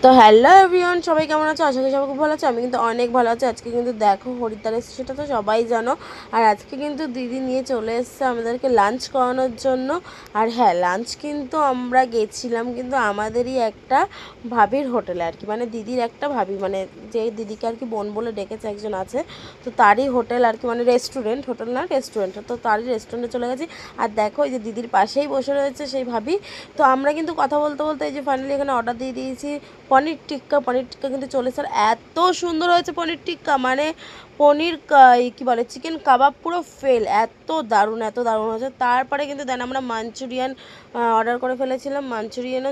তো hello everyone, সবাই কেমন আছো? আশা করি সবাই খুব ভালো আছে। আমি কিন্তু অনেক ভালো আছি। আজকে কিন্তু দেখো হরিদ্বার এসেছে, সেটা তো সবাই জানো। আর আজকে কিন্তু দিদি নিয়ে চলে এসেছে আমাদেরকে লাঞ্চ করানোর জন্য। আর হ্যাঁ, লাঞ্চ কিন্তু আমরা গেছিলাম কিন্তু আমাদেরই একটা ভাবির হোটেলে আর কি, মানে দিদির একটা ভাবি, মানে যে দিদিকে আর কি বোন বলে ডেকেছে একজন আছে, তো তারই হোটেল আর কি, মানে রেস্টুরেন্ট, হোটেল না রেস্টুরেন্ট, তো তারই রেস্টুরেন্টে চলে গেছি। আর দেখো এই যে দিদির পাশেই বসে রয়েছে সেই ভাবি। তো আমরা কিন্তু কথা বলতে বলতে এই যে ফাইনালি এখানে অর্ডার দিয়ে দিয়েছি পনির টিক্কা। পনির টিক্কা কিন্তু চলেছে, আর এত সুন্দর হয়েছে পনির টিক্কা, মানে পনির কী বলে চিকেন কাবাব পুরো ফেল, এত দারুণ এত দারুণ হয়েছে। তারপরে কিন্তু দেন আমরা মাঞ্চুরিয়ান অর্ডার করে ফেলেছিলাম, মাঞ্চুরিয়ানও।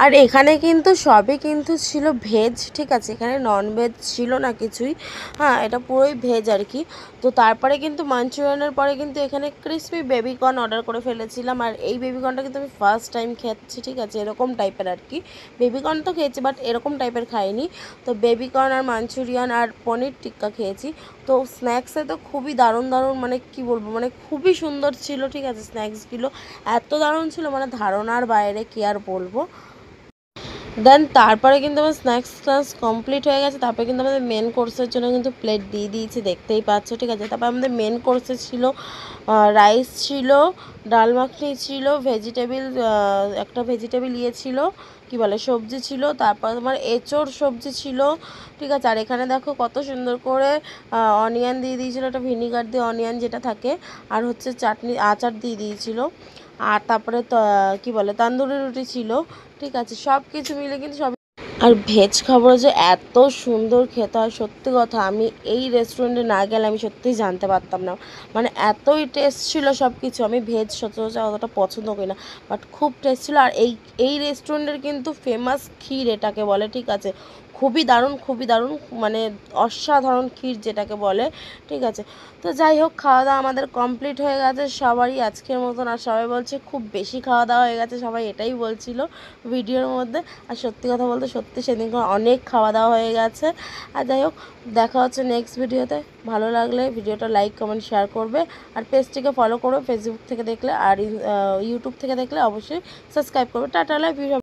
আর এখানে কিন্তু সবই কিন্তু ছিল ভেজ, ঠিক আছে, এখানে নন ভেজ ছিল না কিছুই। হ্যাঁ, এটা পুরোই ভেজ আর কি। তো তারপরে কিন্তু মাঞ্চুরিয়ানের পরে কিন্তু এখানে ক্রিসপি বেবিকর্ন অর্ডার করে ফেলেছিলাম। আর এই বেবিকর্নটা কিন্তু আমি ফার্স্ট টাইম খাচ্ছি, ঠিক আছে, এরকম টাইপের আর কি। বেবিকর্ন তো খেয়েছি বাট এরকম টাইপের খাইনি। তো বেবিকর্ন আর মাঞ্চুরিয়ান আর পনির টিক্কা খেয়েছি। তো স্ন্যাক্সে তো খুবই দারুণ দারুণ, মানে কি বলবো, মানে খুবই সুন্দর ছিল, ঠিক আছে। স্ন্যাক্সগুলো এত দারুণ ছিল, মানে ধারণার বাইরে, কি আর বলবো। দেন তারপরে কিন্তু আমার স্ন্যাক্স ক্লাস কমপ্লিট হয়ে গেছে। তারপরে কিন্তু আমাদের মেন কোর্সের জন্য কিন্তু প্লেট দিয়ে দিয়েছি, দেখতেই পাচ্ছ, ঠিক আছে। তারপর আমাদের মেন কোর্সে ছিল রাইস ছিল, ডাল মাখনি ছিল, ভেজিটেবিল একটা ভেজিটেবিল ছিল, কি বলে সবজি ছিল, তারপর তোমার এঁচোড় সবজি ছিল, ঠিক আছে। আর এখানে দেখো কত সুন্দর করে অনিয়ন দিয়ে দিয়েছিলো, একটা ভিনিগার দিয়ে অনিয়ন যেটা থাকে, আর হচ্ছে চাটনি আচার দিয়ে দিয়েছিল। আর তারপরে কি বলে তান্দুরি রুটি ছিল, ঠিক আছে। সব কিছু মিলে কিন্তু সব। আর ভেজ খাবার যে এত সুন্দর খেতে হয়, সত্যি কথা, আমি এই রেস্টুরেন্টে না গেলে আমি সত্যিই জানতে পারতাম না, মানে এতই টেস্ট ছিল সব কিছু। আমি ভেজ সচরাচর অতটা পছন্দ করি না, বাট খুব টেস্ট ছিল। আর এই রেস্টুরেন্টের কিন্তু ফেমাস ক্ষীর এটাকে বলে, ঠিক আছে, খুবই দারুণ খুবই দারুণ, মানে অসাধারণ ক্ষীর যেটাকে বলে, ঠিক আছে। তো যাই হোক, খাওয়া দাওয়া আমাদের কমপ্লিট হয়ে গেছে সবারই আজকের মতন। আর সবাই বলছে খুব বেশি খাওয়া দাওয়া হয়ে গেছে, সবাই এটাই বলছিল ভিডিওর মধ্যে। আর সত্যি কথা বলতে সত্যি সেদিনকার অনেক খাওয়া দাওয়া হয়ে গেছে। আর যাই হোক, দেখা হচ্ছে নেক্সট ভিডিওতে। ভালো লাগলে ভিডিওটা লাইক কমেন্ট শেয়ার করবে, আর পেজটিকে ফলো করবে ফেসবুক থেকে দেখলে, আর ইউটিউব থেকে দেখলে অবশ্যই সাবস্ক্রাইব করবে। Tata, love you.